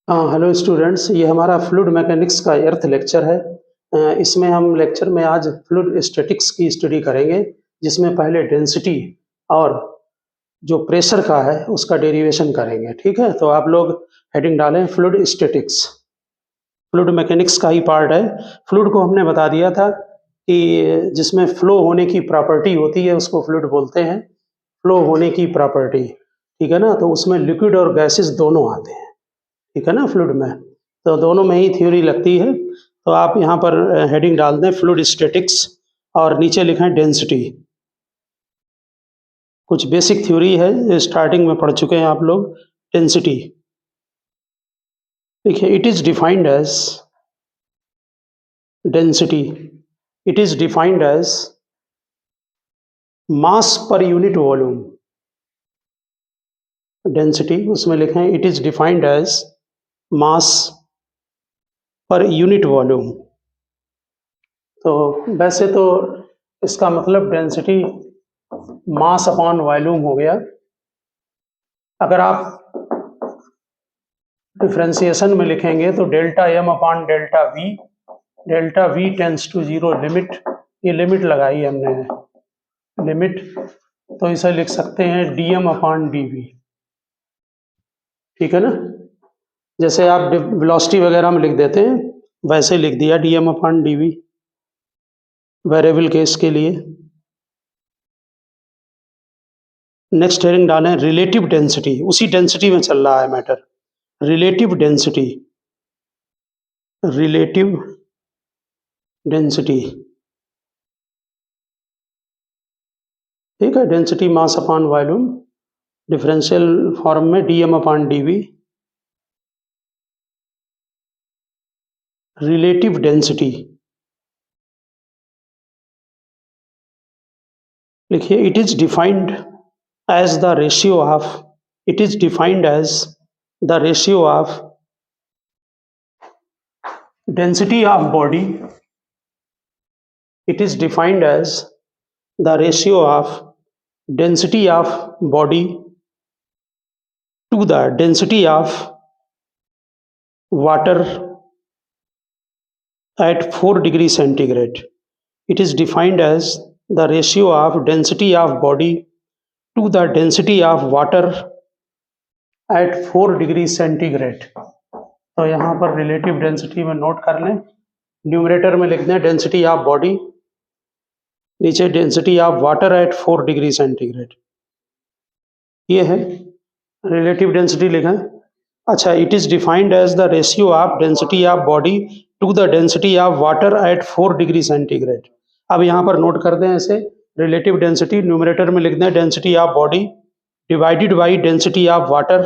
हाँ, hello students, ये हमारा फ्लूइड मैकेनिक्स का अर्थ लेक्चर है। इसमें हम लेक्चर में आज फ्लूइड स्टैटिक्स की स्टडी करेंगे, जिसमें पहले डेंसिटी और जो प्रेशर का है उसका डेरिवेशन करेंगे। ठीक है, तो आप लोग हेडिंग डालें फ्लूइड स्टैटिक्स। फ्लूइड मैकेनिक्स का ही पार्ट है। फ्लूइड को हमने बता दिया था कि जिसमें फ्लो होने की प्रॉपर्टी होती है उसको फ्लूइड बोलते हैं। फ्लो होने की प्रॉपर्टी, ठीक है ना, तो उसमें लिक्विड और गैसेस दोनों आते हैं। ठीक है ना, फ्लूइड में तो दोनों में ही थ्योरी लगती है। तो आप यहाँ पर हेडिंग डाल दें फ्लूइड स्टैटिक्स और नीचे लिखें डेंसिटी। कुछ बेसिक थ्योरी है, स्टार्टिंग में पढ़ चुके हैं आप लोग। डेंसिटी देखिए, it is defined as density, it is defined as mass per unit volume. Density उसमें लिखें it is defined as mass per unit volume. तो वैसे तो इसका मतलब डेंसिटी मास अपॉन वॉल्यूम हो गया। अगर आप डिफ्रेंसिएशन में लिखेंगे तो delta M upon delta V tends to zero limit, ये लिमिट लगाई हमने लिमिट, तो इसे लिख सकते हैं D M upon D V. ठीक है ना, जैसे आप वेलोसिटी वगैरह में लिख देते हैं वैसे लिख दिया D M upon D V variable case के लिए। नेक्स्ट हेडिंग डालें रिलेटिव डेंसिटी, उसी डेंसिटी में चल रहा है matter. Relative density, relative density, ठीक है। Density mass upon volume, differential form में D M upon D V. Relative density लिखिए it is defined as the ratio of, it is defined as the ratio of density of body, it is defined as the ratio of density of body to the density of water at 4 degree centigrade. It is defined as the ratio of density of body to the density of water at 4 degree centigrade. तो यहाँ पर relative density में note कर लें, numerator में लिख दें density of body, नीचे density of water at 4 degree centigrade. ये है रिलेटिव डेंसिटी लिखें। अच्छा, it is defined as the ratio of density of body to the density of water at 4 degree centigrade. अब यहाँ पर नोट कर दें ऐसे, रिलेटिव डेंसिटी न्यूमरेटर में लिख दें density of body divided by density of water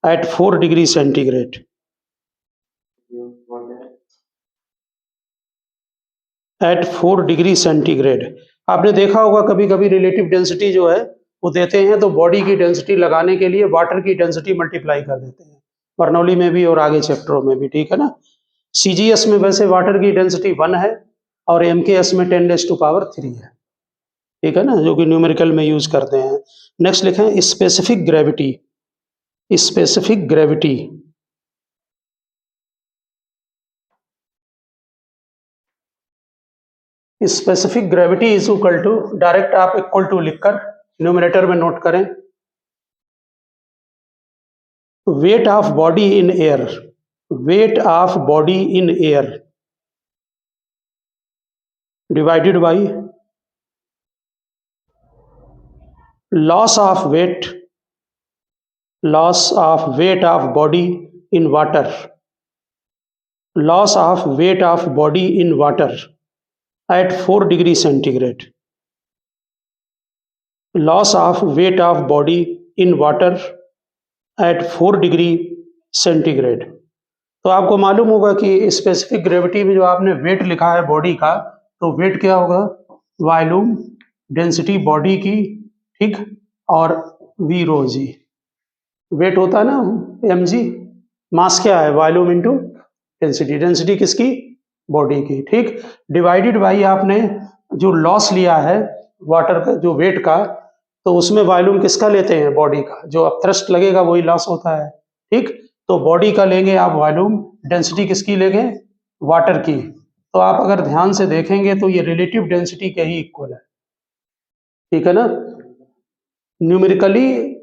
at 4 degree centigrade. At 4 degree centigrade. आपने देखा होगा कभी कभी रिलेटिव डेंसिटी जो है वो देते हैं तो बॉडी की डेंसिटी लगाने के लिए वाटर की डेंसिटी मल्टीप्लाई कर देते हैं, बर्नौली में भी और आगे चैप्टरों में भी। ठीक है ना, सीजीएस में वैसे वाटर की डेंसिटी 1 है और एमकेएस में 10⁻³ है। ठीक है ना, जो कि न्यूमेरिकल में यूज करते हैं। नेक्स्ट लिखें specific gravity, specific gravity specific gravity is equal to, direct आप इक्वल टू लिखकर न्यूमरेटर में नोट करें, weight of body in air, weight of body in air divided by loss of weight, loss of weight of body in water, loss of weight of body in water at 4 degree centigrade, loss of weight of body in water at 4 degree centigrade। तो आपको मालूम होगा कि specific gravity में जो आपने wait लिखा है बॉडी का, तो वेट क्या होगा, वॉल्यूम डेंसिटी बॉडी की, ठीक, और वी रो जी, वेट होता है ना एम जी, मास क्या है वॉल्यूम इंटू डेंसिटी, डेंसिटी किसकी, बॉडी की, ठीक, डिवाइडेड बाई आपने जो लॉस लिया है वाटर का, जो वेट का, तो उसमें वॉल्यूम किसका लेते हैं, बॉडी का, जो अब थ्रस्ट लगेगा वही लॉस होता है। ठीक, तो बॉडी का लेंगे आप वॉल्यूम, डेंसिटी किसकी लेंगे, वाटर की। तो आप अगर ध्यान से देखेंगे तो ये रिलेटिव डेंसिटी के ही इक्वल है, ठीक है ना। न्यूमेरिकली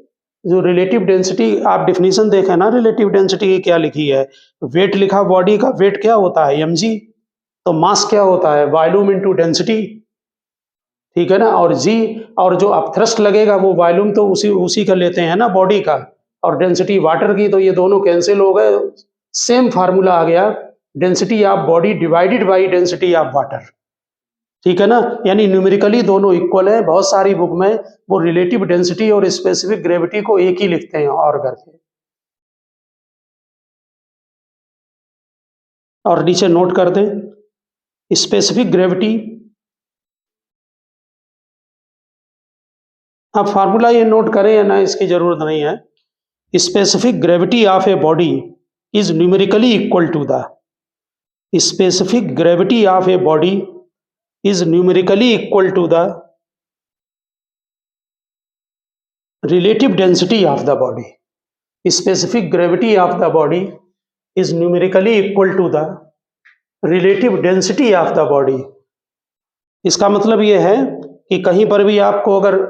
जो रिलेटिव डेंसिटी आप डिफिनीशन देखें ना, रिलेटिव डेंसिटी की क्या लिखी है, वेट लिखा, बॉडी का वेट क्या होता है mg, तो मास क्या होता है वॉल्यूम इनटू डेंसिटी, ठीक है ना। और जी, और जो अपथ्रस्ट लगेगा वो वॉल्यूम तो उसी उसी का लेते हैं ना बॉडी का, और डेंसिटी वाटर की, तो ये दोनों कैंसिल हो गए, सेम फार्मूला आ गया, density of body divided by density of water, ठीक है ना। यानी न्यूमेरिकली दोनों इक्वल है। बहुत सारी बुक में वो रिलेटिव डेंसिटी और स्पेसिफिक ग्रेविटी को एक ही लिखते हैं और करके, और नीचे नोट कर दें स्पेसिफिक ग्रेविटी। आप फार्मूला ये नोट करें या ना, इसकी जरूरत नहीं है। Specific gravity of a body is numerically equal to the, specific gravity of a body is numerically equal to the relative density of the body. Specific gravity of the body is numerically equal to the relative density of the body. इसका मतलब ये है कि कहीं पर भी आपको अगर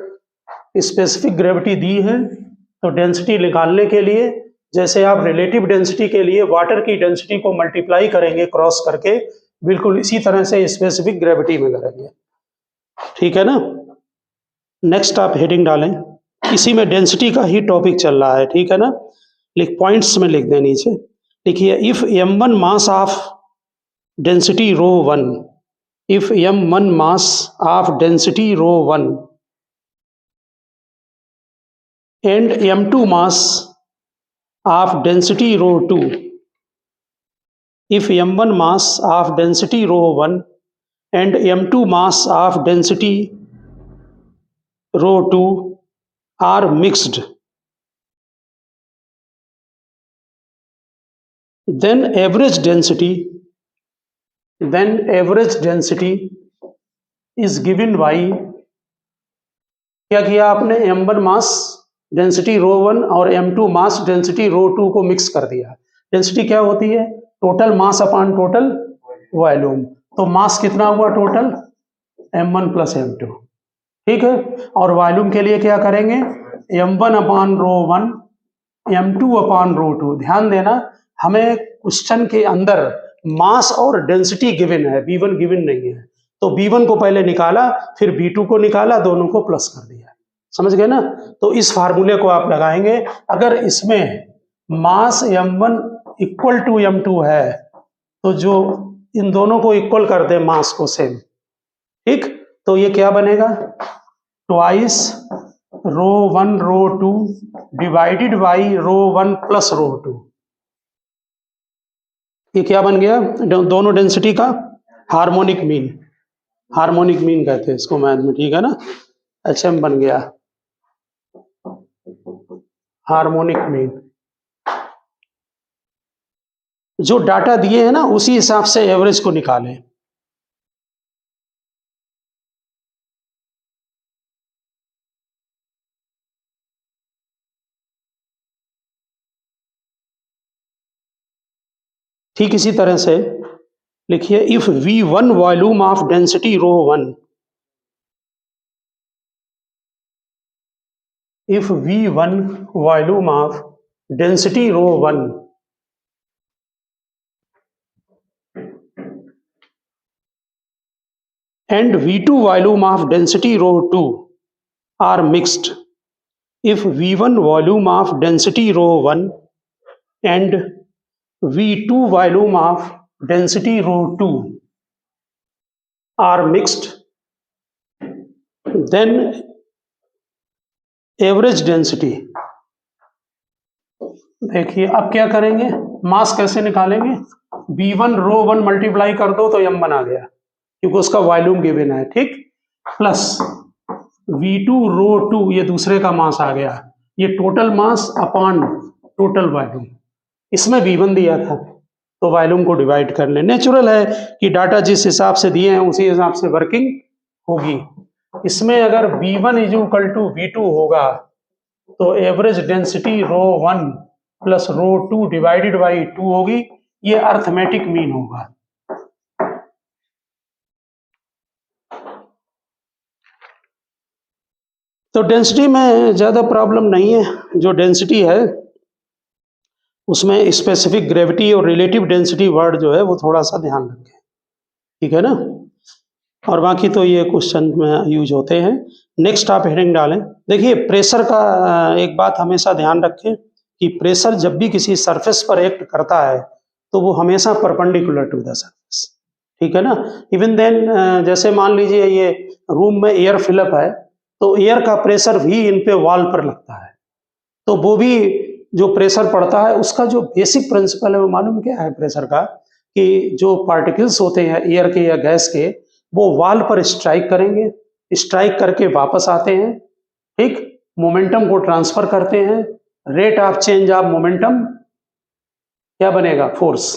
स्पेसिफिक ग्रेविटी दी है तो डेंसिटी निकालने के लिए, जैसे आप रिलेटिव डेंसिटी के लिए वाटर की डेंसिटी को मल्टीप्लाई करेंगे क्रॉस करके, बिल्कुल इसी तरह से स्पेसिफिक ग्रेविटी में करेंगे, ठीक है ना। नेक्स्ट आप हेडिंग डालें, इसी में डेंसिटी का ही टॉपिक चल रहा है, ठीक है ना। पॉइंट्स में लिख दें नीचे, लिखिए if m1 mass of density rho 1, if m1 mass of density rho 1 and m2 mass of density rho 2, if m1 mass of density rho 1 and m2 mass of density rho 2 are mixed, then average density is given by, क्या किया आपने, m1 mass density rho 1 और m2 mass density rho 2 को mix कर दिया। Density क्या होती है, total mass upon total volume, तो मास कितना हुआ टोटल m1 प्लस m2, ठीक है। और वॉल्यूम के लिए क्या करेंगे, m1 upon rho 1 m2 upon rho 2। ध्यान देना, हमें क्वेश्चन के अंदर मास और डेंसिटी गिवन है, v1 गिवन नहीं है, तो v1 को पहले निकाला, फिर v2 को निकाला, दोनों को प्लस कर दिया, समझ गए ना। तो इस फार्मूले को आप लगाएंगे, अगर इसमें मास m1 इक्वल टू m2 है तो जो इन दोनों को इक्वल कर दे मास को सेम, ठीक, तो ये क्या बनेगा, twice rho 1 rho 2 divided by rho 1 plus rho 2। ये क्या बन गया, दोनों डेंसिटी का हार्मोनिक मीन, हार्मोनिक मीन कहते हैं इसको मैथ में, ठीक है ना। HM बन गया हार्मोनिक मीन। जो डाटा दिए हैं ना उसी हिसाब से एवरेज को निकालें। ठीक इसी तरह से लिखिए if V1 volume of density rho 1, if V1 volume of density rho 1 and V2 volume of density rho 2 are mixed, if V1 volume of density rho 1 and V2 volume of density rho 2 are mixed, then average density. देखिए अब क्या करेंगे, मास कैसे निकालेंगे, V1 रो 1 multiply कर दो तो m1 आ गया क्योंकि उसका वॉल्यूम गिवन है, ठीक, प्लस V2 रो 2 ये दूसरे का मास आ गया, ये total mass upon total volume, इसमें V1 दिया था तो वॉल्यूम को डिवाइड कर लें। नेचुरल है कि डाटा जिस हिसाब से दिए हैं उसी हिसाब से वर्किंग होगी। इसमें अगर V1 is equal to V2 होगा तो average density rho 1 plus ρ2 divided by 2 होगी, ये अर्थमेटिक मीन होगा। तो डेंसिटी में ज़्यादा प्रॉब्लम नहीं है, जो डेंसिटी है उसमें स्पेसिफिक ग्रेविटी और रिलेटिव डेंसिटी वर्ड जो है वो थोड़ा सा ध्यान रखें, ठीक है ना। और बाकी तो ये क्वेश्चन में यूज होते हैं। नेक्स्ट आप हेडिंग डालें। देखिए प्रेशर का एक बात हमेशा ध्यान रखें कि प्रेशर जब भी किसी सरफेस पर एक्ट करता है तो वो हमेशा परपेंडिकुलर टू द सरफेस, ठीक है ना। इवन देन जैसे मान लीजिए ये रूम में एयर फिलअप है तो एयर का प्रेशर भी इन पे वॉल पर लगता है, तो वो भी जो प्रेशर पड़ता है उसका जो बेसिक प्रिंसिपल है वो मालूम क्या है प्रेशर का, कि जो पार्टिकल्स होते हैं एयर के या गैस के वो वॉल पर स्ट्राइक करेंगे, स्ट्राइक करके वापस आते हैं, ठीक, मोमेंटम को ट्रांसफर करते हैं, rate of change of momentum क्या बनेगा, फोर्स,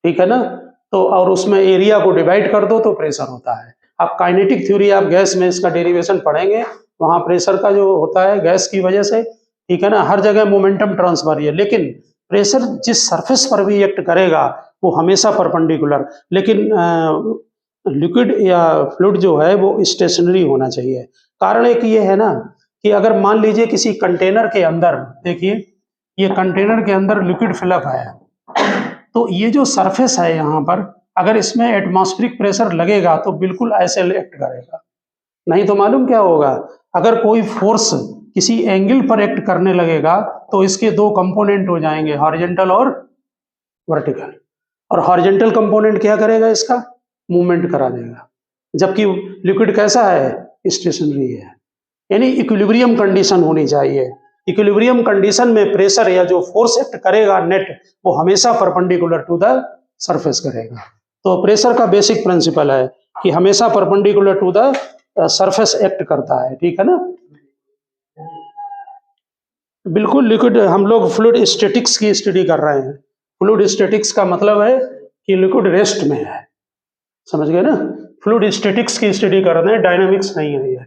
ठीक है ना। तो और उसमें एरिया को डिवाइड कर दो तो प्रेशर होता है। आप काइनेटिक थ्योरी आप गैस में इसका डेरिवेशन पढ़ेंगे, वहां प्रेशर का जो होता है गैस की वजह से, ठीक है ना, हर जगह मोमेंटम ट्रांसफर है, लेकिन प्रेशर जिस सरफेस पर भी एक्ट करेगा वो हमेशा परपेंडिकुलर, लेकिन लिक्विड या फ्लूइड जो है वो स्टेशनरी होना चाहिए। कारण एक ये है ना कि अगर मान लीजिए किसी कंटेनर के अंदर, देखिए ये कंटेनर के अंदर लिक्विड फिलअप है, तो ये जो सरफेस है यहाँ पर अगर इसमें एटमॉस्फेरिक प्रेशर लगेगा तो बिल्कुल ऐसे एक्ट करेगा, नहीं तो मालूम क्या होगा, अगर कोई फोर्स किसी एंगल पर एक्ट करने लगेगा तो इसके दो कंपोनेंट हो जाएंगे, हॉरिजॉन्टल और वर्टिकल, और हॉरिजॉन्टल कंपोनेंट क्या करेगा, इसका मूवमेंट करा देगा, जबकि लिक्विड कैसा है, स्टेशनरी है। यानी इक्विलिब्रियम कंडीशन होनी चाहिए। इक्विलिब्रियम कंडीशन में प्रेशर या जो फोर्स एक्ट करेगा नेट वो हमेशा परपेंडिकुलर टू द सरफेस करेगा। तो प्रेशर का बेसिक प्रिंसिपल है कि हमेशा perpendicular to the surface act करता है, ठीक है ना। बिल्कुल लिक्विड, हम लोग फ्लूइड स्टैटिक्स की स्टडी कर रहे हैं। फ्लूइड स्टैटिक्स का मतलब है कि लिक्विड रेस्ट में है, समझ गए ना। फ्लूइड स्टैटिक्स की स्टडी कर रहे हैं, डायनामिक्स नहीं है ये।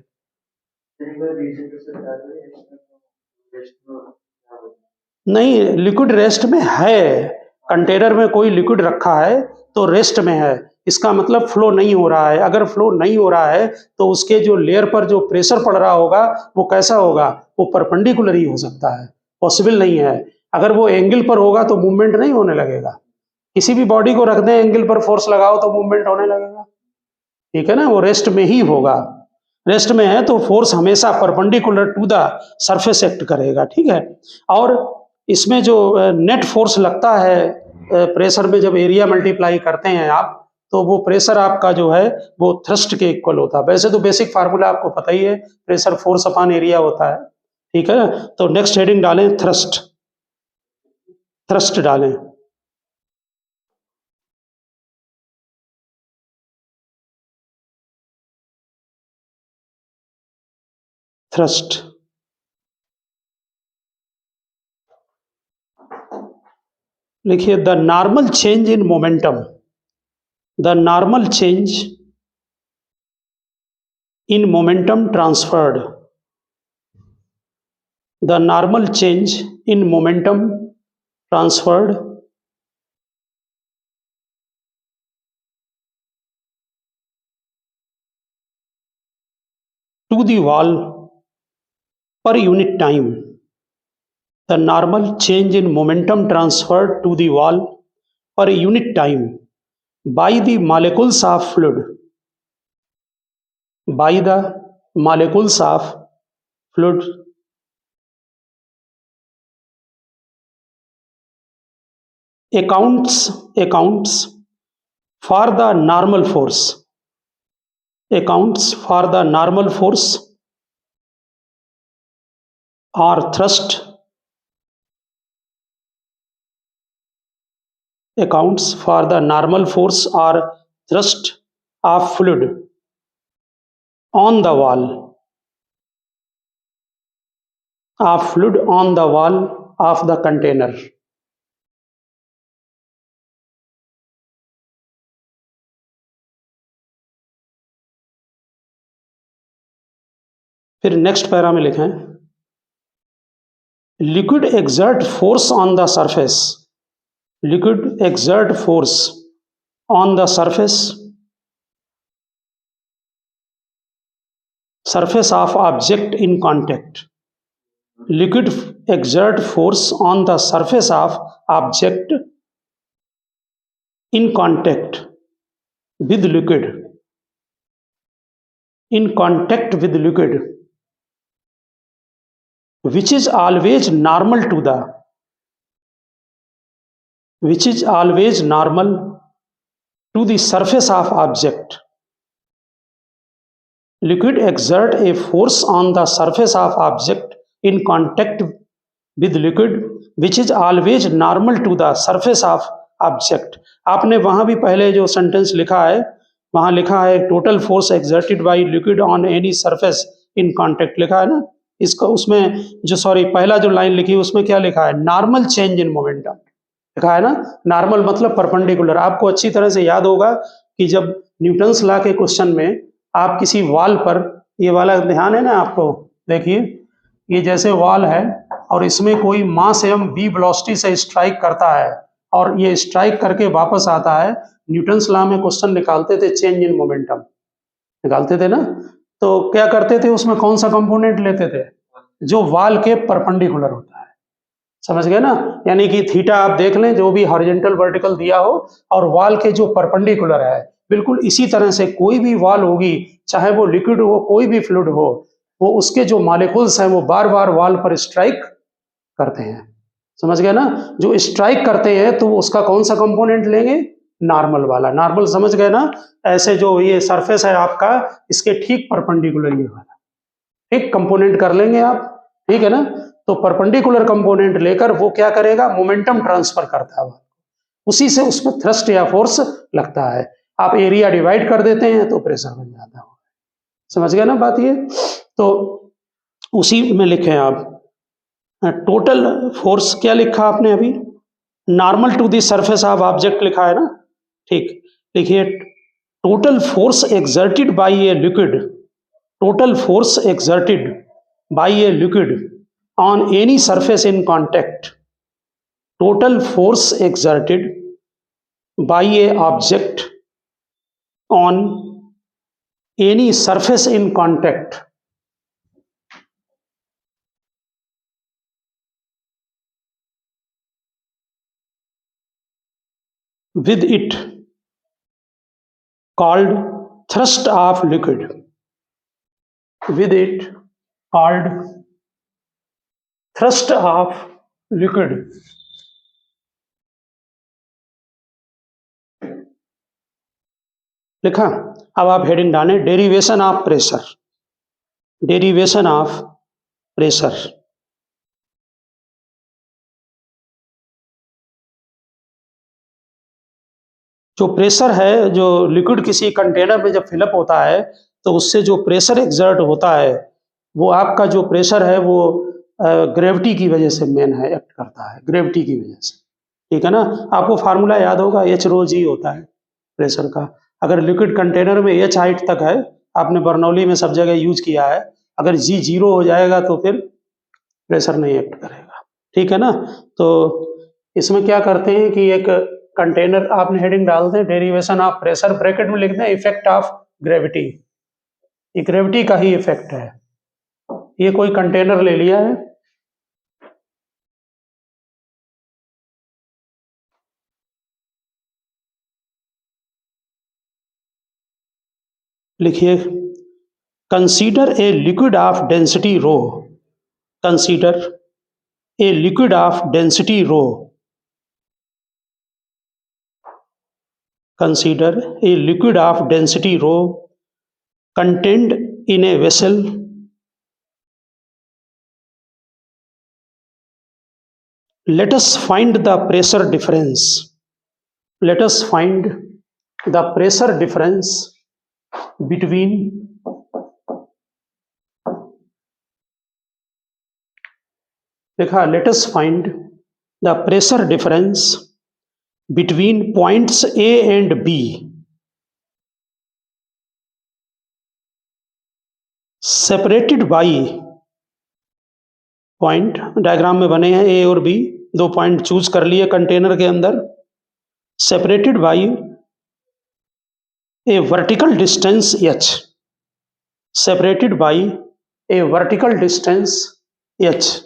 नहीं, लिक्विड रेस्ट में है, कंटेनर में कोई लिक्विड रखा है तो रेस्ट में है, इसका मतलब फ्लो नहीं हो रहा है। अगर फ्लो नहीं हो रहा है तो उसके जो लेयर पर जो प्रेशर पड़ रहा होगा वो कैसा होगा, वो परपेंडिकुलर ही हो सकता है, पॉसिबल नहीं है। अगर वो एंगल पर होगा तो मूवमेंट नहीं होने लगेगा, किसी भी बॉडी को रख दें एंगल पर फोर्स लगाओ तो मूवमेंट होने लगेगा, ठीक है ना, वो रेस्ट में ही होगा। रेस्ट में है तो फोर्स हमेशा perpendicular to the surface act करेगा, ठीक है। और इसमें जो नेट फोर्स लगता है प्रेशर में, जब एरिया मल्टीप्लाई करते हैं आप तो वो प्रेशर आपका जो है वो थ्रस्ट के इक्वल होता है। वैसे तो बेसिक फार्मूला आपको पता ही है, प्रेशर फोर्स अपॉन एरिया होता है, ठीक है ना। तो नेक्स्ट हेडिंग डालें थ्रस्ट, थ्रस्ट डालें। थ्रस्ट, लिखिए the normal change in momentum, the normal change in momentum transferred, the normal change in momentum transferred to the wall per unit time, the normal change in momentum transferred to the wall per unit time by the molecules of fluid, by the molecules of fluid accounts for the normal force, accounts for the normal force or thrust, accounts for the normal force or thrust of fluid on the wall, of fluid on the wall of the container. फिर next para में लिखें liquid exert force on the surface. Liquid exert force on the surface of object in contact. Liquid exert force on the surface of object in contact with liquid. In contact with liquid, which is always normal to the surface of object. Liquid exert a force on the surface of object in contact with liquid which is always normal to the surface of object. आपने वहां भी पहले जो sentence लिखा है वहां लिखा है total force exerted by liquid on any surface in contact लिखा है ना, इसका उसमें जो पहला जो लाइन लिखी है उसमें क्या लिखा है, नॉर्मल चेंज इन मोमेंटम लिखा है ना। नॉर्मल मतलब परपेंडिकुलर। आपको अच्छी तरह से याद होगा कि जब न्यूटन्स लॉ के क्वेश्चन में आप किसी वॉल पर, ये वाला ध्यान है ना आपको, देखिए ये जैसे वॉल है और इसमें कोई मास एवं बी वेलोसिटी से स्ट्राइक करता है और ये स्ट्राइक करके वापस आता है। न्यूटन्स लॉ में क्वेश्चन निकालते थे चेंज इन मोमेंटम निकालते थे ना, तो क्या करते थे उसमें कौन सा कंपोनेंट लेते थे, जो वॉल के परपेंडिकुलर होता है, समझ गए ना। यानी कि थीटा आप देख लें जो भी हॉरिजॉन्टल वर्टिकल दिया हो और वॉल के जो परपेंडिकुलर है, बिल्कुल इसी तरह से कोई भी वॉल होगी, चाहे वो लिक्विड हो कोई भी फ्लूइड हो, वो उसके जो मॉलिक्यूल्स हैं वो बार बार वॉल पर स्ट्राइक करते हैं, समझ गए ना। जो स्ट्राइक करते हैं तो उसका कौन सा कंपोनेंट लेंगे, नॉर्मल वाला। नॉर्मल समझ गए ना, ऐसे जो ये सरफेस है आपका इसके ठीक परपेंडिकुलर ये वाला एक कंपोनेंट कर लेंगे आप, ठीक है ना। तो परपेंडिकुलर कंपोनेंट लेकर वो क्या करेगा, मोमेंटम ट्रांसफर करता है, उसी से उसमें थ्रस्ट या फोर्स लगता है। आप एरिया डिवाइड कर देते हैं तो प्रेशर बन जाता है, समझ गए ना बात ये। तो उसी में लिखें आप टोटल फोर्स, क्या लिखा आपने अभी, normal to the surface of object लिखा है ना, ठीक। लिखिए total force exerted by a liquid, total force exerted by a liquid on any surface in contact, total force exerted by a object on any surface in contact with it called thrust of liquid, with it called thrust of liquid। लिखा। अब आप heading डालें derivation of pressure, derivation of pressure. जो pressure है, जो liquid किसी container में जब फिलअप होता है तो उससे जो प्रेशर एक्सर्ट होता है वो आपका जो प्रेशर है वो ग्रेविटी की वजह से मेन है, एक्ट करता है ग्रेविटी की वजह से, ठीक है ना। आपको फार्मूला याद होगा, एच रो जी होता है प्रेशर का। अगर लिक्विड कंटेनर में एच हाइट तक है, आपने बर्नौली में सब जगह यूज किया है, अगर जी जीरो हो जाएगा तो फिर प्रेशर नहीं एक्ट करेगा, ठीक है ना। तो इसमें क्या करते हैं कि एक कंटेनर, आपने हेडिंग डाल दें डेरिवेशन ऑफ प्रेशर, ब्रैकेट में लिख दें इफेक्ट ऑफ ग्रेविटी, ये ग्रेविटी का ही इफेक्ट है। ये कोई कंटेनर ले लिया है, लिखिए consider a liquid of density rho, consider a liquid of density rho, consider a liquid of density rho contained in a vessel let us find the pressure difference, let us find the pressure difference between लिखा let us find the pressure difference between points A and B separated by point diagram में बने हैं, ए और B, 2 point choose कर लिए container के अंदर, separated by A vertical distance h, separated by A vertical distance h।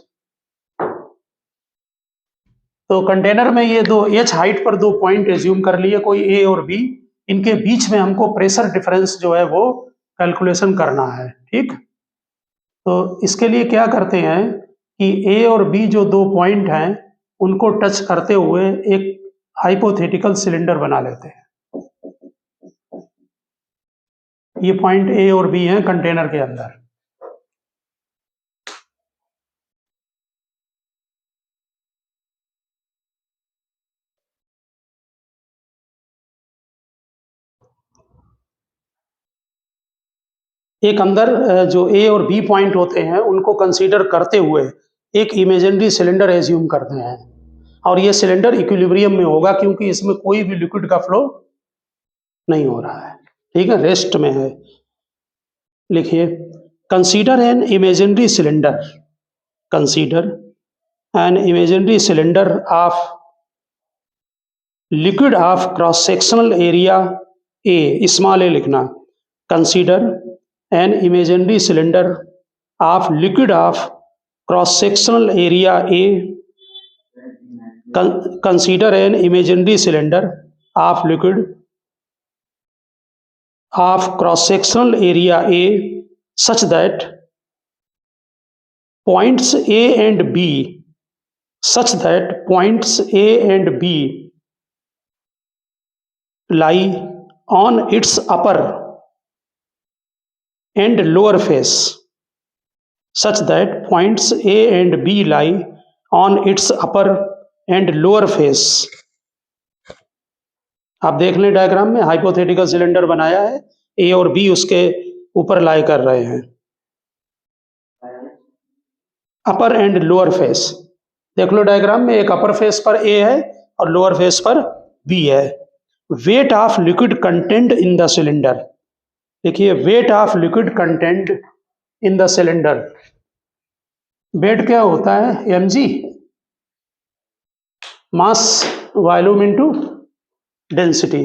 तो container में ये दो h हाइट पर 2 पॉइंट एज्यूम कर लिए, कोई ए और बी, इनके बीच में हमको प्रेशर डिफरेंस जो है वो कैलकुलेशन करना है। ठीक, तो इसके लिए क्या करते हैं कि ए और बी जो 2 पॉइंट हैं उनको टच करते हुए एक हाइपोथेटिकल सिलेंडर बना लेते हैं। ये पॉइंट ए और बी हैं कंटेनर के अंदर। एक अंदर जो ए और बी पॉइंट होते हैं उनको कंसीडर करते हुए एक इमेजिनरी सिलेंडर एज्यूम करते हैं, और ये सिलेंडर इक्विलिब्रियम में होगा क्योंकि इसमें कोई भी लिक्विड का फ्लो नहीं हो रहा है। ठीक है, रेस्ट में है। लिखिए, consider an imaginary cylinder, consider an imaginary cylinder of liquid of cross sectional area A, small A लिखना, consider an imaginary cylinder of liquid of cross sectional area A, consider an imaginary cylinder of liquid of cross sectional area A such that points A and B lie on its upper and lower face, such that points A and B lie on its upper and lower face. आप देख लें diagram में, hypothetical cylinder बनाया है, ए और B उसके ऊपर लाई कर रहे हैं, अपर एंड लोअर फेस। देख लो डायग्राम में, एक अपर फेस पर ए है और लोअर फेस पर बी है। Weight of liquid content in the cylinder, देखिए weight of liquid content in the cylinder. Weight क्या होता है, mg, mass volume into density,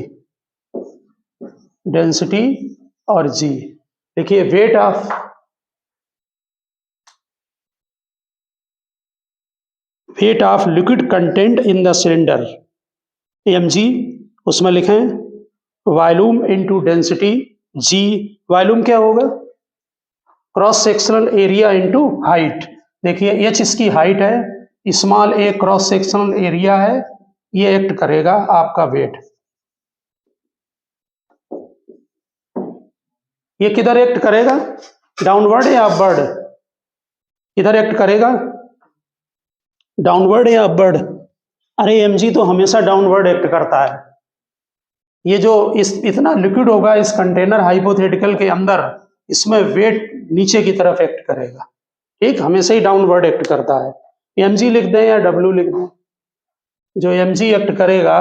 density और जी। देखिए weight of liquid content in the cylinder mg, उसमें लिखें volume into density g. Volume क्या होगा, cross sectional area into height. देखिए h इसकी हाइट है, small A cross sectional area है, ये एक्ट करेगा आपका वेट। ये किधर एक्ट करेगा, डाउनवर्ड या अपवर्ड, किधर एक्ट करेगा, डाउनवर्ड या अपवर्ड। अरे mg तो हमेशा डाउनवर्ड एक्ट करता है। ये जो इतना लिक्विड होगा इस कंटेनर हाइपोथेटिकल के अंदर, इसमें वेट नीचे की तरफ एक्ट करेगा। ठीक, हमेशा ही डाउनवर्ड एक्ट करता है। mg लिख दें या w लिख दें, जो mg एक्ट करेगा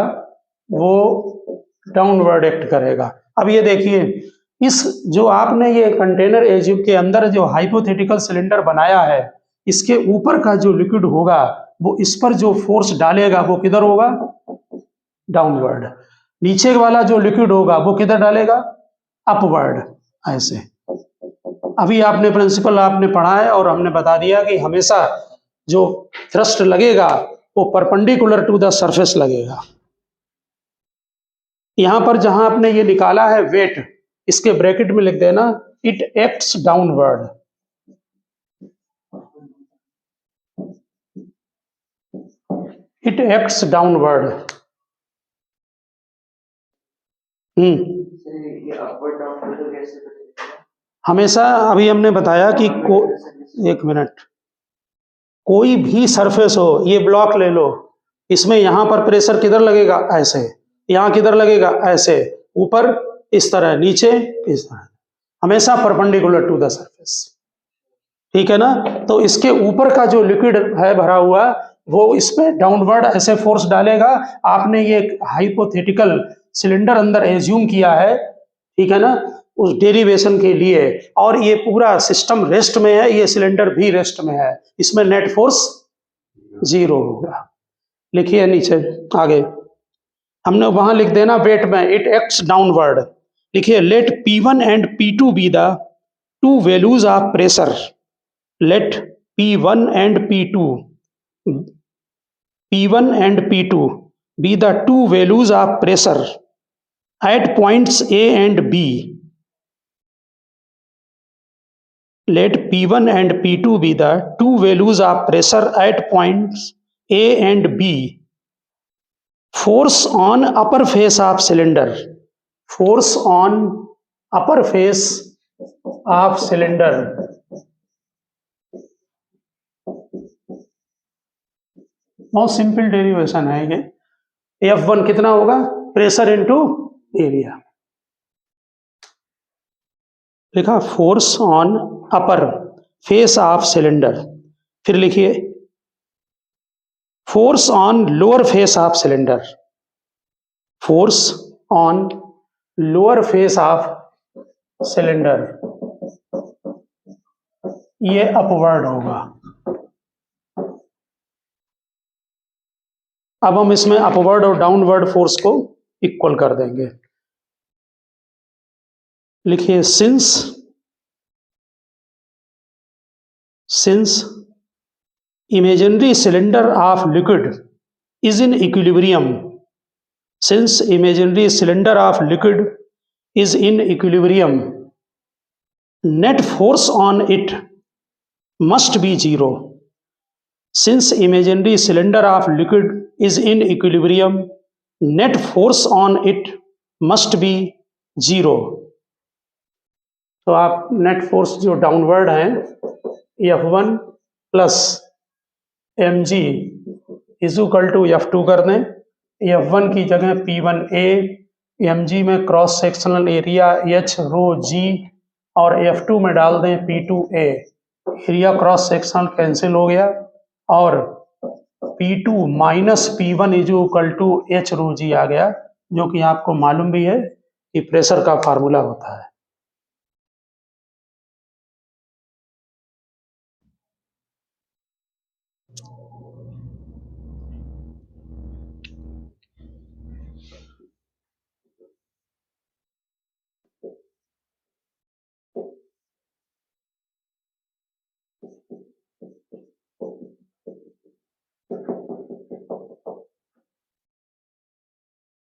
वो डाउनवर्ड एक्ट करेगा। अब ये देखिए, इस जो आपने ये कंटेनर एज्यूम के अंदर जो हाइपोथेटिकल सिलेंडर बनाया है, इसके ऊपर का जो लिक्विड होगा वो इस पर जो फोर्स डालेगा वो किधर होगा, डाउनवर्ड। नीचे वाला जो लिक्विड होगा वो किधर डालेगा, अपवर्ड। ऐसे अभी आपने प्रिंसिपल आपने पढ़ा है और हमने बता दिया कि हमेशा जो थ्रस्ट लगेगा वो परपेंडिकुलर टू द सरफेस लगेगा। यहां पर जहां आपने ये निकाला है वेट, इसके ब्रैकेट में लिख देना it acts downward. It acts downward. हमेशा अभी हमने बताया कि एक मिनट, कोई भी सरफेस हो, ये ब्लॉक ले लो, इसमें यहां पर प्रेशर किधर लगेगा, ऐसे, यहां किधर लगेगा, ऐसे, ऊपर इस तरह, नीचे इस तरह, हमेशा परपेंडिकुलर टू द सरफेस। ठीक है ना। तो इसके ऊपर का जो लिक्विड है भरा हुआ, वो इसमें डाउनवर्ड ऐसे फोर्स डालेगा। आपने ये हाइपोथेटिकल सिलेंडर अंदर एज्यूम किया है, ठीक है ना, उस डेरिवेशन के लिए, और ये पूरा सिस्टम रेस्ट में है, ये सिलेंडर भी रेस्ट में है, इसमें नेट फोर्स 0 होगा। लिखिए नीचे आगे, हमने वहां लिख देना वेट में, इट एक्ट्स डाउनवर्ड। लिखिए let P1 and P2 be the two values of pressure, let P1 and P2 be the two values of pressure at points A and B. Let P1 and P2 be the two values of pressure at points A and B. Force on upper face of cylinder. Force on upper face of cylinder. बहुत simple derivation है ये। F1 कितना होगा? Pressure into area. लिखा force on upper face of cylinder. फिर लिखिए force on lower face of cylinder. Force on lower face of cylinder, ये upward होगा। अब हम इसमें अपवर्ड और डाउनवर्ड फोर्स को इक्वल कर देंगे। लिखिए since imaginary cylinder of liquid is in equilibrium, since imaginary cylinder of liquid is in equilibrium, net force on it must be 0. Since imaginary cylinder of liquid is in equilibrium, net force on it must be 0. तो आप net force जो downward है F1 plus mg is equal to F2 कर दें। F1 की जगह P1A, mg में cross sectional area H rho G, और F2 में डाल दें P2A। Area cross sectional cancel हो गया, और P2 minus P1 is equal to H rho G आ गया, जो कि आपको मालूम भी है कि प्रेशर का फार्मूला होता है।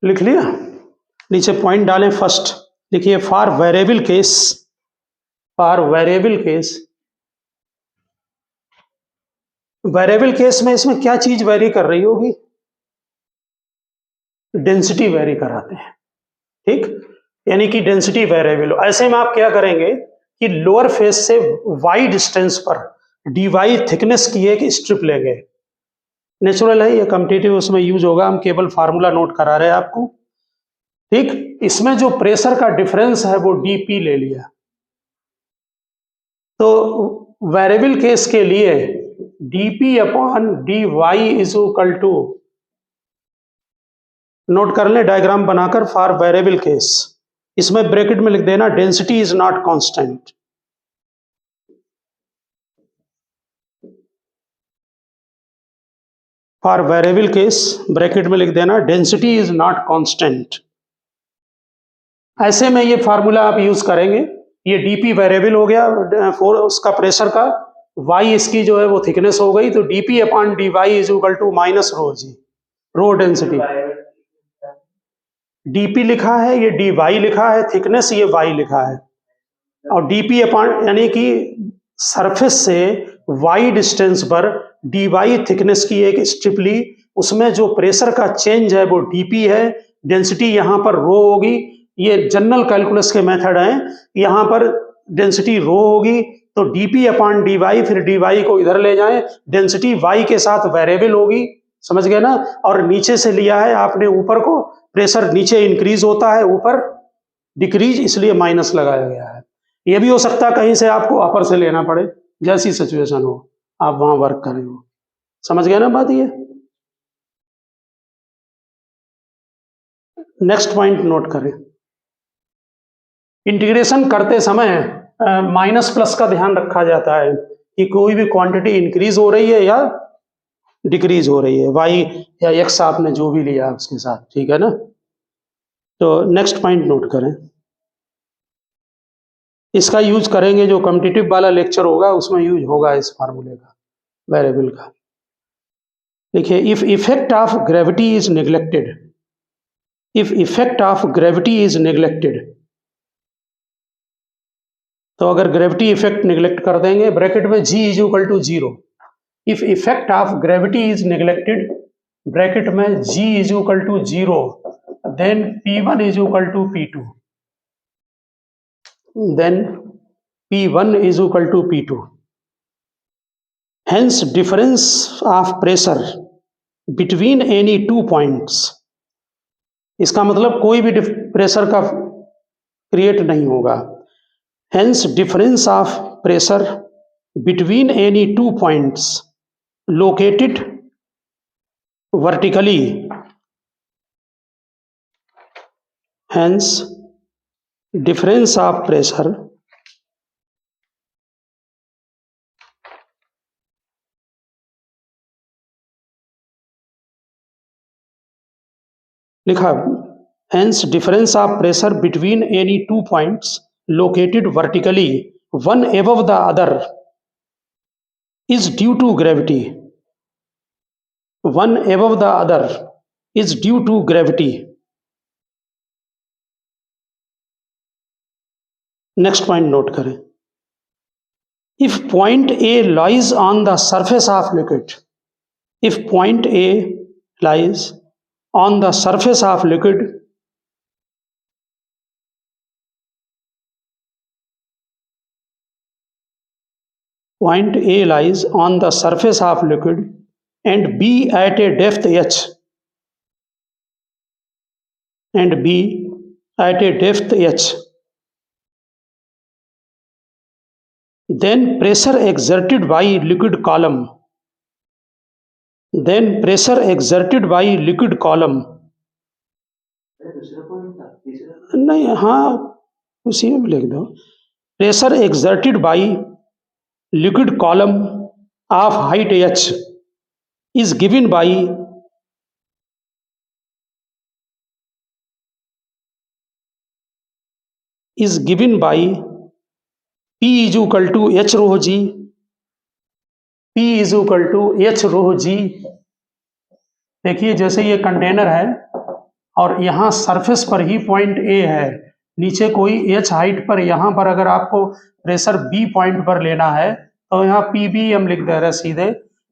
लिख लिया? नीचे पॉइंट डालें। फर्स्ट लिखिए for variable case, variable case में इसमें क्या चीज वेरी कर रही होगी? डेंसिटी वेरी कराते हैं, ठीक, यानी कि डेंसिटी वेरिएबल। ऐसे में आप क्या करेंगे कि लोअर फेस से वाई डिस्टेंस पर dy थिकनेस की एक स्ट्रिप लेंगे। नेचुरल है ये, कॉम्पिटिटिव उसमें यूज होगा, हम केवल फार्मूला नोट करा रहे हैं आपको, ठीक। इसमें जो प्रेशर का डिफरेंस है वो dp ले लिया। तो वेरिएबल केस के लिए dp upon dy is equal to, note कर लें डायग्राम बनाकर, फॉर वेरिएबल केस, इसमें ब्रैकेट में लिख देना density is not constant. For variable case bracket में लिख देना डेंसिटी इज नॉट कांस्टेंट। ऐसे में ये फार्मूला आप यूज करेंगे। ये dp वेरिएबल हो गया उसका प्रेशर का, y इसकी जो है वो थिकनेस हो गई, तो dp upon dy is equal to minus rho G, rho density. dp लिखा है, ये dy लिखा है, थिकनेस ये y लिखा है, और dp अपॉन यानी कि सरफेस से y डिस्टेंस पर dy थिकनेस की एक स्ट्रिप ली, उसमें जो प्रेशर का चेंज है वो dp है, डेंसिटी यहाँ पर रो होगी। ये जनरल कैलकुलस के मेथड हैं, यहाँ पर डेंसिटी रो होगी, तो dp अपॉन dy, फिर dy को इधर ले जाएं, डेंसिटी y के साथ वेरिएबल होगी, समझ गए ना। और नीचे से लिया है आपने ऊपर को, प्रेशर नीचे इंक्रीज होता है, ऊपर डिक्रीज, इसलिए माइनस लगाया गया है। ये भी हो सकता है कहीं से आपको अपर से लेना पड़े, जैसी सिचुएशन हो आप वहां वर्क करें हो, समझ गए ना बात ये। नेक्स्ट पॉइंट नोट करें, इंटीग्रेशन करते समय माइनस प्लस का ध्यान रखा जाता है कि कोई भी क्वांटिटी इंक्रीज हो रही है या डिक्रीज हो रही है, वाई या एक्स आपने जो भी लिया उसके साथ, ठीक है ना। तो नेक्स्ट पॉइंट नोट करें, इसका यूज करेंगे, जो कॉम्पिटिटिव वाला लेक्चर होगा उसमें यूज होगा इस फार्मूले का, वेरिएबल का। देखिए, if effect of gravity is neglected, if effect of gravity is neglected, तो अगर ग्रेविटी इफेक्ट नेग्लेक्ट कर देंगे, ब्रैकेट में g is equal to 0, if effect of gravity is neglected, bracket में g is equal to 0, then p1 is equal to p2, then P1 is equal to P2. Hence, difference of pressure between any two points. इसका मतलब कोई भी pressure का create नहीं होगा. Hence, difference of pressure between any two points located vertically. Hence, difference of pressure लिखा, hence difference of pressure between any two points located vertically, one above the other, is due to gravity. One above the other is due to gravity. Next point note करें, if point A lies on the surface of liquid, if point A lies on the surface of liquid, point A lies on the surface of liquid and B at a depth h, and B at a depth h, then pressure exerted by liquid column, then pressure exerted by liquid column, नहीं, हाँ उसी में लिख दो, pressure exerted by liquid column of height h is given by P is equal to h rho g, P is equal to h rho g. देखिए, जैसे ये container है और यहाँ सरफेस पर ही पॉइंट A है, नीचे कोई h हाइट पर, यहाँ पर अगर आपको प्रेशर B पॉइंट पर लेना है तो यहाँ PB हम लिख दे रहे सीधे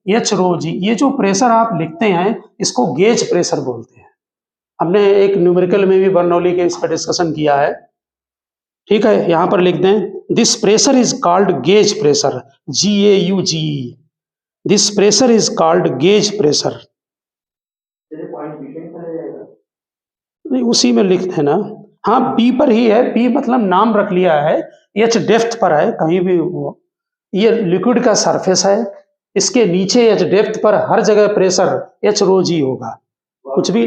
h rho g. ये जो प्रेशर आप लिखते हैं इसको गेज प्रेशर बोलते हैं. हमने एक न्यूमेरिकल में भी बर्नौली के इस पर डिस्कशन किया है, ठीक है. यहाँ पर लिख दें, this pressure is called gauge pressure, GAUGE. This pressure is called gauge pressure. नहीं, उसी में लिख देना. हाँ, बी पर ही है, बी मतलब नाम रख लिया है, एच डेप्थ पर है कहीं भी वो. ये लिक्विड का सरफेस है, इसके नीचे एच डेप्थ पर हर जगह प्रेशर एच रो जी होगा. कुछ भी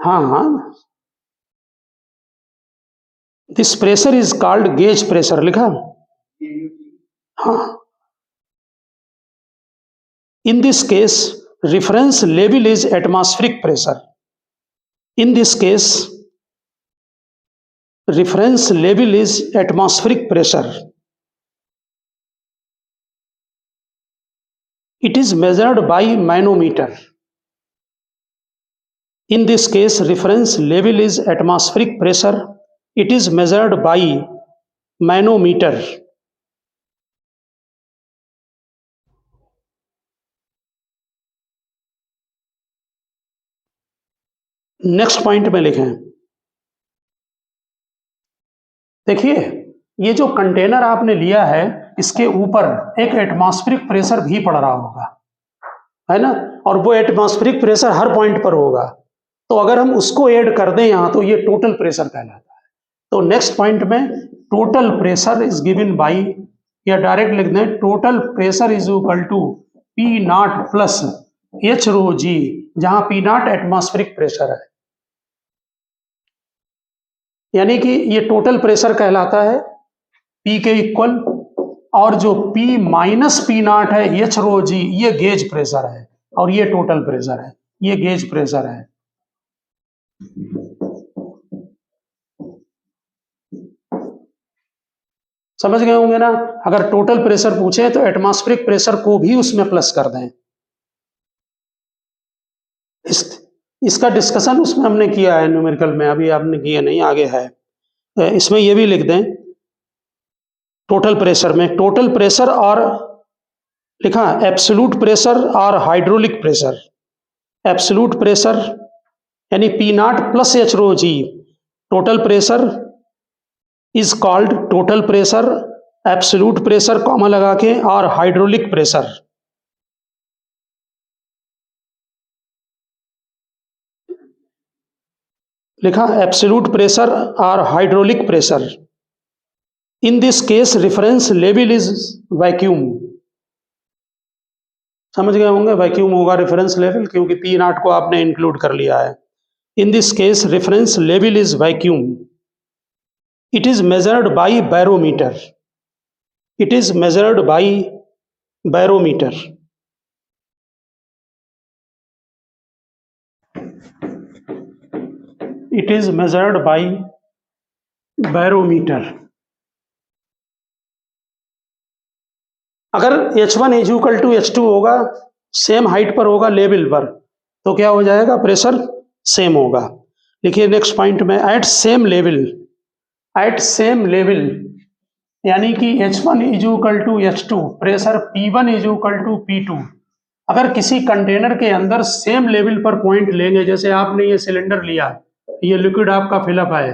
हाँ हाँ, this pressure is called gauge pressure लिखा. हाँ, इन this case reference level is atmospheric pressure. In this case, reference level is atmospheric pressure. It is measured by manometer. In this case, reference level is atmospheric pressure. It is measured by manometer. Next point में लिखें, देखिए ये जो container आपने लिया है इसके ऊपर एक एटमॉस्फेरिक प्रेशर भी पड़ रहा होगा, है ना, और वो एटमॉस्फेरिक प्रेशर हर पॉइंट पर होगा. तो अगर हम उसको ऐड कर दें यहाँ तो ये टोटल प्रेशर कहलाता है. तो नेक्स्ट पॉइंट में total pressure is given by, या डायरेक्ट लिख दें, total pressure is equal to P0 plus h rho g, जहां P0 एटमॉस्फेरिक प्रेशर है. यानी कि ये टोटल प्रेशर कहलाता है P के इक्वल, और जो P माइनस P नॉट है एच रो जी, ये गेज प्रेशर है, और ये टोटल प्रेशर है, ये गेज प्रेशर है। समझ गए होंगे ना? अगर टोटल प्रेशर पूछे तो एटमॉस्फेरिक प्रेशर को भी उसमें प्लस कर दें। इसका डिस्कशन उसमें हमने किया है न्यूमेरिकल में, अभी आपने किया नहीं, आगे है। इसमें ये भी लिख दें टोटल प्रेशर में, टोटल प्रेशर और लिखा एब्सोल्यूट प्रेशर और हाइड्रोलिक प्रेशर। एब्सोल्यूट प्रेशर यानी P naught plus H rho G, total pressure is called total pressure, absolute pressure comma लगा के, और हाइड्रोलिक प्रेशर। लिखा एब्सोल्यूट प्रेशर और hydraulic pressure. In this case reference level is vacuum. समझ गए होंगे, vacuum होगा रेफरेंस लेवल, क्योंकि पी नॉट को आपने इंक्लूड कर लिया है। In this case reference level is vacuum. It is measured by barometer. It is measured by barometer. It is measured by barometer. अगर H1 is equal to H2 होगा, same height पर होगा level पर, तो क्या हो जाएगा, प्रेशर सेम होगा। लिखिए नेक्स्ट पॉइंट में, at same level, at same level यानी कि H1 is equal to H2, pressure P1 is equal to P2। अगर किसी कंटेनर के अंदर सेम लेवल पर पॉइंट लेंगे, जैसे आपने ये सिलेंडर लिया, ये लिक्विड आपका फिलअप है,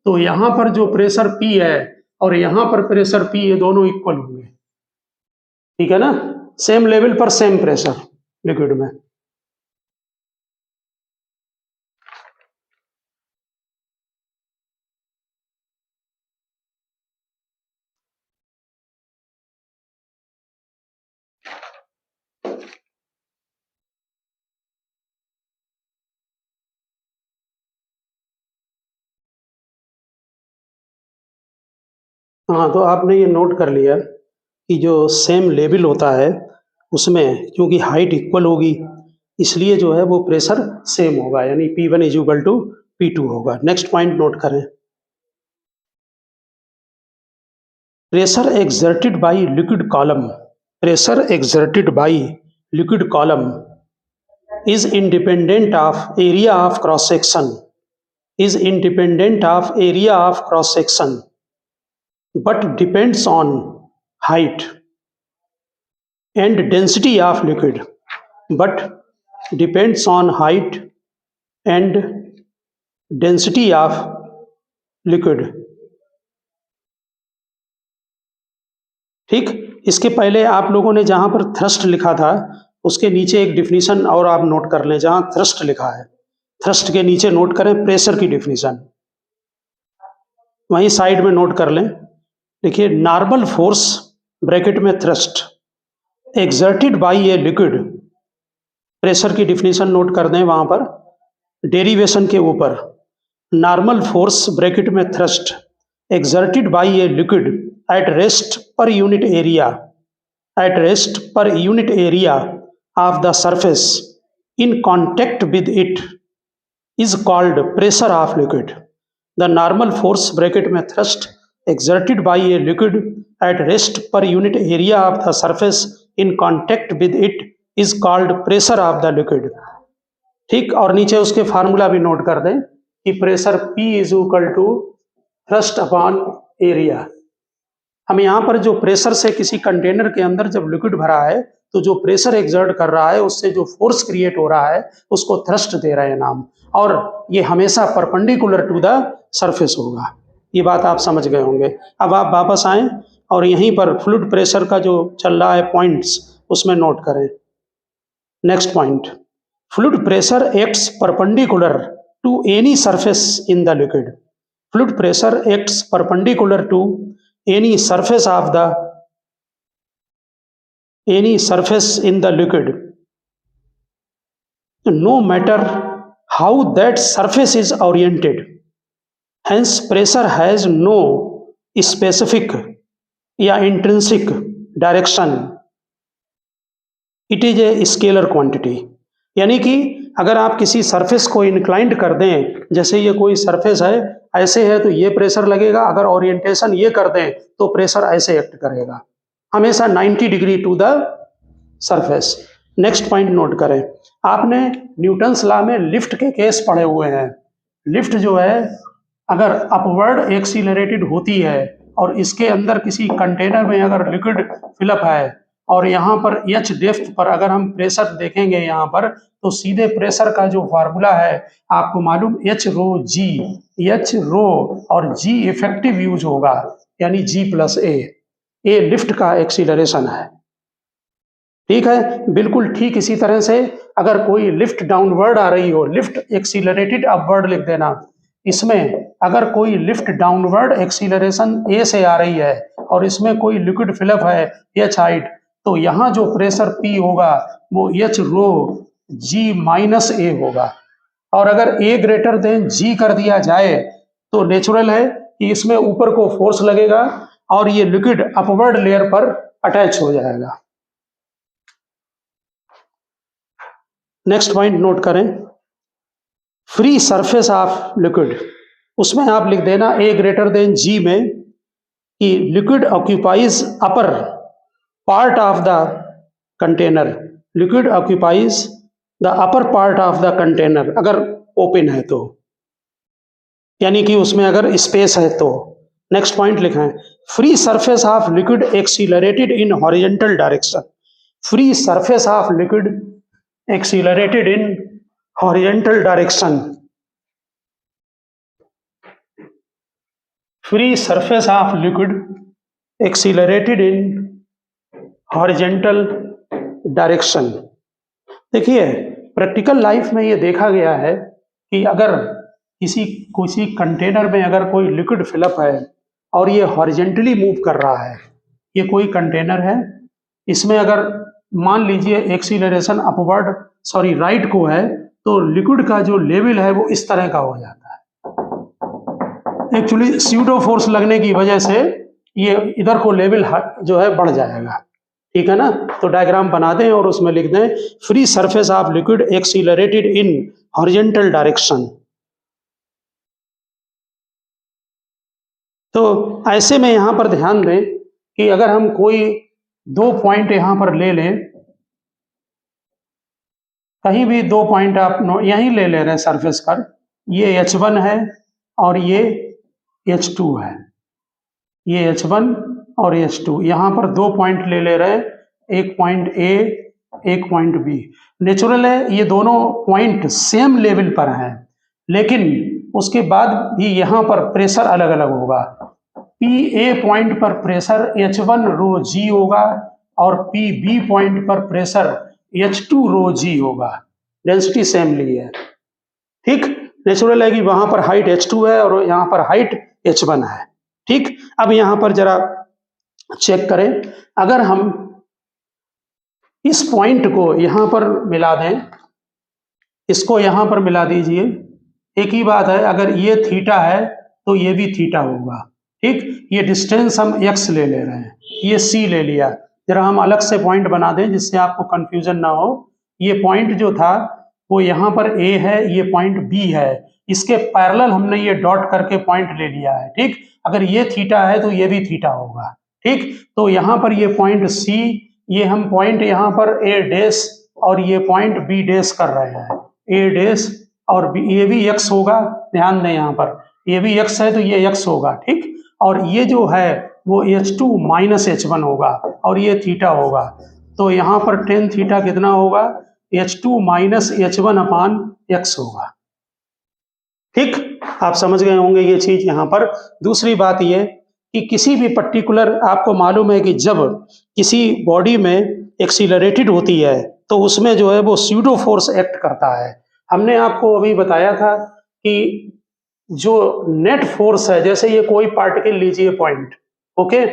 तो यहाँ पर जो प्रेशर P है और यहाँ पर प्रेशर P, ये दोनों इक्वल होंगे, ठीक है ना? सेम लेवल पर सेम प्रेशर लिक्विड में। हाँ, तो आपने ये नोट कर लिया कि जो सेम लेवल होता है उसमें क्योंकि हाइट इक्वल होगी, इसलिए जो है वो प्रेशर सेम होगा, यानी P1 is equal to P2 होगा। नेक्स्ट पॉइंट नोट करें, pressure exerted by liquid column, pressure exerted by liquid column is independent of area of cross section, is independent of area of cross section, but depends on height and density of liquid, but depends on height and density of liquid। ठीक, इसके पहले आप लोगों ने जहां पर thrust लिखा था उसके नीचे एक डिफिनीशन और आप नोट कर लें, जहां थ्रस्ट लिखा है थ्रस्ट के नीचे नोट करें प्रेशर की डिफिनीशन, वहीं साइड में नोट कर लें। देखिए, नॉर्मल फोर्स ब्रैकेट में thrust exerted by a liquid, pressure की डिफिनीशन नोट कर दें वहां पर डेरिवेशन के ऊपर, नॉर्मल फोर्स ब्रैकेट में thrust exerted by a liquid at rest per unit area, at rest per unit area of the surface in contact with it is called pressure of liquid। The normal force bracket में thrust exerted by a liquid at rest per unit area of the surface in contact with it is called pressure of the liquid। ठीक, और नीचे उसके formula भी note कर दें कि pressure P is equal to thrust upon area. हम यहाँ पर जो प्रेशर से किसी कंटेनर के अंदर जब लिक्विड भरा है तो जो प्रेशर एक्सर्ट कर रहा है उससे जो फोर्स क्रिएट हो रहा है उसको थ्रस्ट दे रहे हैं नाम, और ये हमेशा परपेंडिकुलर टू द सरफेस होगा। ये बात आप समझ गए होंगे। अब आप वापस आएं और यहीं पर फ्लूइड प्रेशर का जो चल रहा है पॉइंट्स उसमें नोट करें। Next point, fluid pressure acts perpendicular to any surface in the liquid. Fluid pressure acts perpendicular to any surface in the liquid, no matter how that surface is oriented, Hence, pressure has no specific या intrinsic direction. It is a scalar quantity. यानी कि अगर आप किसी surface को inclined कर दें, जैसे ये कोई सरफेस है, ऐसे है तो ये प्रेशर लगेगा, अगर ओरिएंटेशन ये कर दें तो प्रेशर ऐसे एक्ट करेगा, हमेशा 90 degree to the surface. Next point note करें, आपने न्यूटन्स लॉ में लिफ्ट के केस पढ़े हुए हैं। लिफ्ट जो है अगर अपवर्ड एक्सीलरेटेड होती है और इसके अंदर किसी कंटेनर में अगर लिक्विड फिलअप है और यहाँ पर एच डेप्थ पर अगर हम प्रेशर देखेंगे यहाँ पर, तो सीधे प्रेशर का जो फार्मूला है आपको मालूम, एच रो जी, एच रो और जी इफेक्टिव यूज होगा, यानी जी प्लस ए लिफ्ट का एक्सीलरेशन है। ठीक है, बिल्कुल ठीक इसी तरह से अगर कोई लिफ्ट डाउनवर्ड आ रही हो, लिफ्ट एक्सीलरेटेड अपवर्ड लिख देना, इसमें अगर कोई लिफ्ट डाउनवर्ड एक्सीलरेशन ए से आ रही है और इसमें कोई लिक्विड फिलअप है एच हाइट, तो यहाँ जो प्रेशर पी होगा वो एच रो जी माइनस ए होगा। और अगर ए ग्रेटर देन जी कर दिया जाए तो नेचुरल है कि इसमें ऊपर को फोर्स लगेगा और ये लिक्विड अपवर्ड लेयर पर अटैच हो जाएगा। नेक्स्ट पॉइंट नोट करें, फ्री सरफेस ऑफ लिक्विड, उसमें आप लिख देना ए ग्रेटर देन जी में कि liquid occupies upper part of the container, liquid occupies the upper part of the container, अगर ओपन है तो, यानी कि उसमें अगर स्पेस है तो। नेक्स्ट पॉइंट लिखा है, free surface of liquid accelerated in horizontal direction, free surface of liquid accelerated in horizontal direction, free surface of liquid accelerated in horizontal direction. देखिए, प्रैक्टिकल लाइफ में ये देखा गया है कि अगर किसी कंटेनर में अगर कोई लिक्विड फिलअप है और ये हॉरिजॉन्टली मूव कर रहा है, ये कोई कंटेनर है, इसमें अगर मान लीजिए एक्सीलरेशन अपवर्ड राइट को है, तो लिक्विड का जो लेवल है वो इस तरह का हो जाता है। एक्चुअली स्यूडो फोर्स लगने की वजह से ये इधर को लेवल जो है बढ़ जाएगा। ठीक है ना, तो डायग्राम बना दें और उसमें लिख दें free surface of liquid accelerated in horizontal direction. तो ऐसे में यहां पर ध्यान दें कि अगर हम कोई दो पॉइंट यहां पर ले लें, कहीं भी दो पॉइंट आप यहीं ले रहे हैं सरफेस पर, ये H1 है और ये H2 है, ये H1 और H2, यहाँ पर दो पॉइंट ले रहे हैं, एक पॉइंट A एक पॉइंट B। नेचुरल है ये दोनों पॉइंट सेम लेवल पर हैं, लेकिन उसके बाद भी यहाँ पर प्रेशर अलग अलग होगा। PA पॉइंट पर प्रेशर H1 रो G होगा और PB पॉइंट पर प्रेशर H2 रो G होगा, डेंसिटी सेम ली है। ठीक, नेचुरल है कि वहां पर हाइट H2 है और यहाँ पर हाइट H1 है। ठीक, अब यहाँ पर जरा चेक करें, अगर हम इस पॉइंट को यहाँ पर मिला दें, इसको यहाँ पर मिला दीजिए, एक ही बात है, अगर ये थीटा है तो ये भी थीटा होगा। ठीक, ये डिस्टेंस हम x ले रहे हैं, ये c ले लिया, जरा हम अलग से पॉइंट बना दें जिससे आपको कंफ्यूजन ना हो। ये पॉइंट जो था वो यहाँ पर A है, ये पॉइंट B है, इसके पैरेलल हमने ये डॉट करके पॉइंट ले लिया है। ठीक, अगर ये थीटा है तो ये भी थीटा होगा। ठीक, तो यहाँ पर ये पॉइंट C, ये हम पॉइंट यहाँ पर A डैश और ये पॉइंट B डैश कर रहे हैं, A डैश और B, ये भी x होगा, ध्यान दें यहाँ पर ये भी x है तो ये x होगा। ठीक, और ये जो है वो H2 माइनस H1 होगा और ये थीटा होगा, तो यहाँ पर टेन थीटा कितना होगा, H2 माइनस H1 अपान x होगा। ठीक, आप समझ गए होंगे ये चीज यहाँ पर। दूसरी बात ये कि किसी भी पर्टिकुलर, आपको मालूम है कि जब किसी बॉडी में एक्सीलरेटेड होती है तो उसमें जो है वो स्यूडो फोर्स एक्ट करता है। हमने आपको अभी बताया था कि जो नेट फोर्स है, जैसे ये कोई पार्टिकल लीजिए पॉइंट, ओके,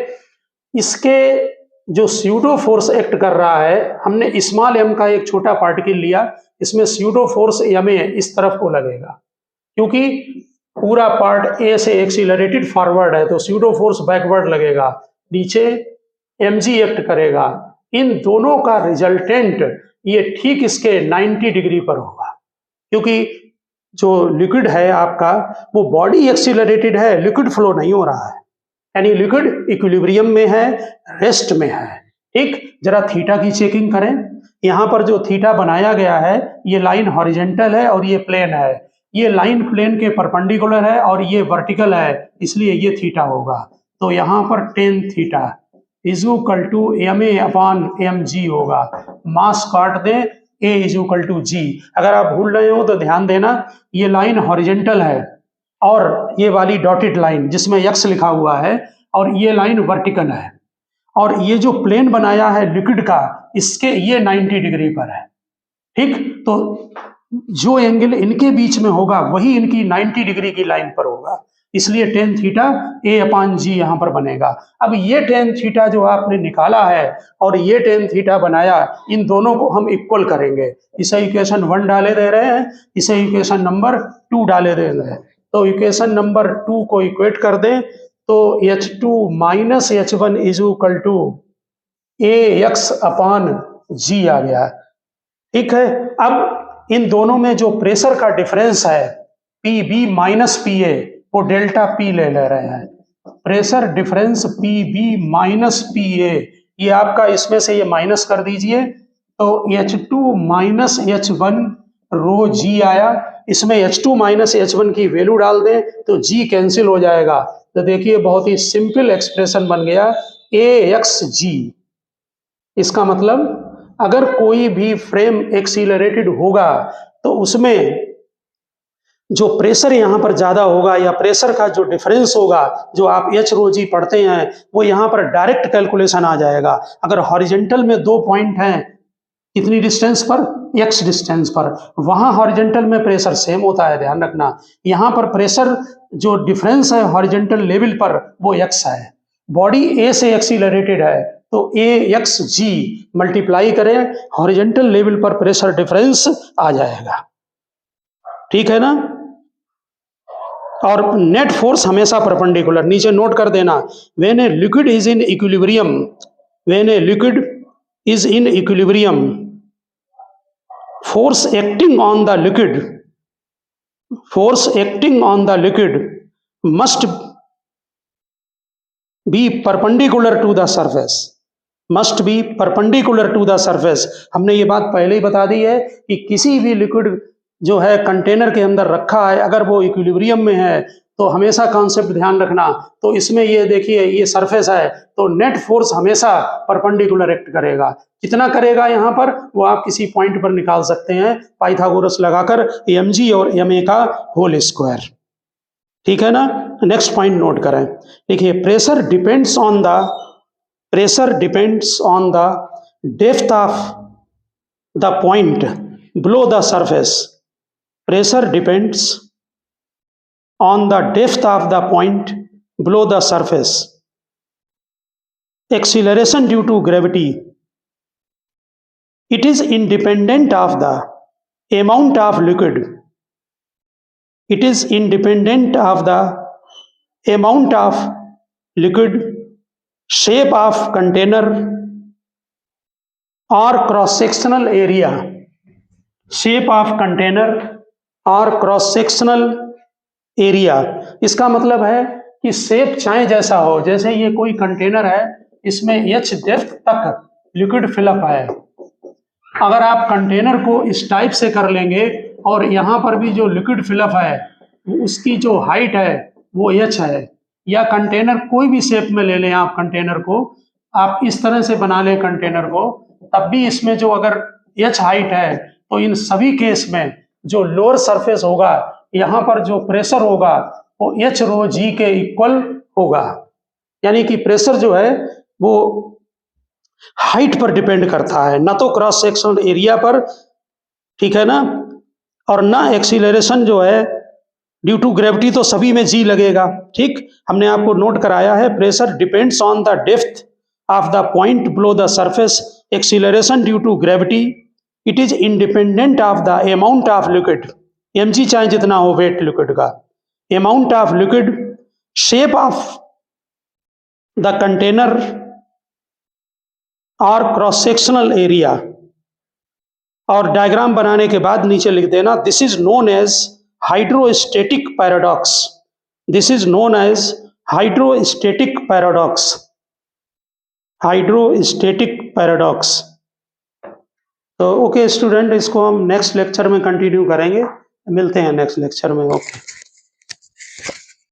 इसके जो स्यूडो फोर्स एक्ट कर रहा है, हमने स्मॉल m का एक छोटा पार्टिकल लिया, इसमें स्यूडो फोर्स ma इस तरफ को लगेगा, क्योंकि पूरा पार्ट ए से एक्सीलरेटेड फॉरवर्ड है तो स्यूडो फोर्स बैकवर्ड लगेगा, नीचे mg एक्ट करेगा। इन दोनों का रिजल्टेंट ये ठीक इसके 90 डिग्री पर होगा, क्योंकि जो लिक्विड है आपका वो बॉडी एक्सीलरेटेड है, लिक्विड फ्लो नहीं हो रहा है, यानी लिक्विड इक्विलिब्रियम में है, रेस्ट में है। ठीक, जरा थीटा की चेकिंग करें। यहाँ पर जो थीटा बनाया गया है ये लाइन हॉरिजेंटल है और ये प्लेन है, ये लाइन प्लेन के परपेंडिकुलर है और ये वर्टिकल है, इसलिए ये थीटा होगा। तो यहाँ पर tan theta is equal to ma/mg होगा। मास काट दें, a is equal to g। अगर आप भूल रहे हो तो ध्यान देना, ये लाइन हॉरिजेंटल है और ये वाली डॉटेड लाइन जिसमें x लिखा हुआ है, और ये लाइन वर्टिकल है, और ये जो प्लेन बनाया है लिक्विड का इसके ये 90 डिग्री पर है। ठीक, तो जो एंगल इनके बीच में होगा वही इनकी 90 डिग्री की लाइन पर होगा, इसलिए टेन थीटा a/g यहाँ पर बनेगा। अब ये टेन थीटा जो आपने निकाला है और ये टेन थीटा बनाया, इन दोनों को हम इक्वल करेंगे। इसे इक्वेशन 1 डाले दे रहे हैं, इसे इक्वेशन नंबर 2 डाले दे रहे हैं। तो इक्वेशन नंबर 2 को इक्वेट कर दें तो H2 minus H1 is equal to AX/G आ गया। ठीक है, अब इन दोनों में जो प्रेशर का डिफरेंस है PB माइनस PA, वो डेल्टा P ले रहे हैं। Pressure difference PB minus PA, ये आपका इसमें से ये माइनस कर दीजिए तो H2 माइनस H1 रो G आया। इसमें H2 माइनस H1 की वैल्यू डाल दें तो G कैंसिल हो जाएगा। तो देखिए बहुत ही सिंपल एक्सप्रेशन बन गया AXG। इसका मतलब अगर कोई भी फ्रेम एक्सीलरेटेड होगा तो उसमें जो प्रेशर यहाँ पर ज्यादा होगा या प्रेशर का जो डिफरेंस होगा, जो आप H रो G पढ़ते हैं, वो यहाँ पर डायरेक्ट कैलकुलेशन आ जाएगा। अगर हॉरिजेंटल में दो पॉइंट हैं, कितनी डिस्टेंस पर, x डिस्टेंस पर, वहां हॉरिजेंटल में प्रेशर सेम होता है, ध्यान रखना। यहाँ पर प्रेशर जो डिफरेंस है हॉरिजेंटल लेवल पर वो x है। बॉडी A से एक्सीलरेटेड है तो AXG मल्टीप्लाई करें, हॉरिजेंटल लेवल पर प्रेशर डिफरेंस आ जाएगा। ठीक है ना। और नेट फोर्स हमेशा परपेंडिकुलर, नीचे नोट कर देना, when a liquid is in equilibrium, when a liquid is in equilibrium, force acting on the liquid must be perpendicular to the surface, must be perpendicular to the surface। हमने ये बात पहले ही बता दी है कि किसी भी लिक्विड जो है कंटेनर के अंदर रखा है, अगर वो इक्विलिब्रियम में है तो हमेशा कॉन्सेप्ट ध्यान रखना। तो इसमें ये देखिए ये सरफेस है तो नेट फोर्स हमेशा परपेंडिकुलर एक्ट करेगा। कितना करेगा यहाँ पर वो आप किसी पॉइंट पर निकाल सकते हैं पाइथागोरस लगाकर, mg और ma का होल स्क्वायर। ठीक है ना। नेक्स्ट पॉइंट नोट करें, देखिए pressure depends on the depth of the point below the surface. Pressure depends on the depth of the point below the surface. Acceleration due to gravity, it is independent of the amount of liquid. It is independent of the amount of liquid, shape of container or cross-sectional area. Shape of container or cross-sectional area. इसका मतलब है कि shape चाहे जैसा हो, जैसे ये कोई कंटेनर है, इसमें h डेप्थ तक लिक्विड फिलअप है। अगर आप कंटेनर को इस टाइप से कर लेंगे और यहाँ पर भी जो लिक्विड फिलअप है उसकी जो हाइट है वो h है, या कंटेनर कोई भी शेप में ले लें आप, कंटेनर को आप इस तरह से बना लें कंटेनर को, तब भी इसमें जो अगर h हाइट है तो इन सभी केस में जो लोअर सरफेस होगा यहाँ पर जो प्रेशर होगा वो H रो G के इक्वल होगा। यानी कि प्रेशर जो है वो हाइट पर डिपेंड करता है, ना तो क्रॉस सेक्शनल एरिया पर, ठीक है ना, और ना एक्सीलरेशन जो है ड्यू टू ग्रेविटी, तो सभी में G लगेगा। ठीक, हमने आपको नोट कराया है, pressure depends on the depth of the point below the surface, acceleration due to gravity, it is independent of the amount of liquid, mg चाहे जितना हो वेट लिक्विड का, amount of liquid, shape of the container और cross sectional area, और diagram बनाने के बाद नीचे लिख देना this is known as hydrostatic paradox, this is known as hydrostatic paradox, hydrostatic paradox. तो ओके स्टूडेंट, इसको हम नेक्स्ट लेक्चर में कंटिन्यू करेंगे, मिलते हैं नेक्स्ट लेक्चर में। ओके।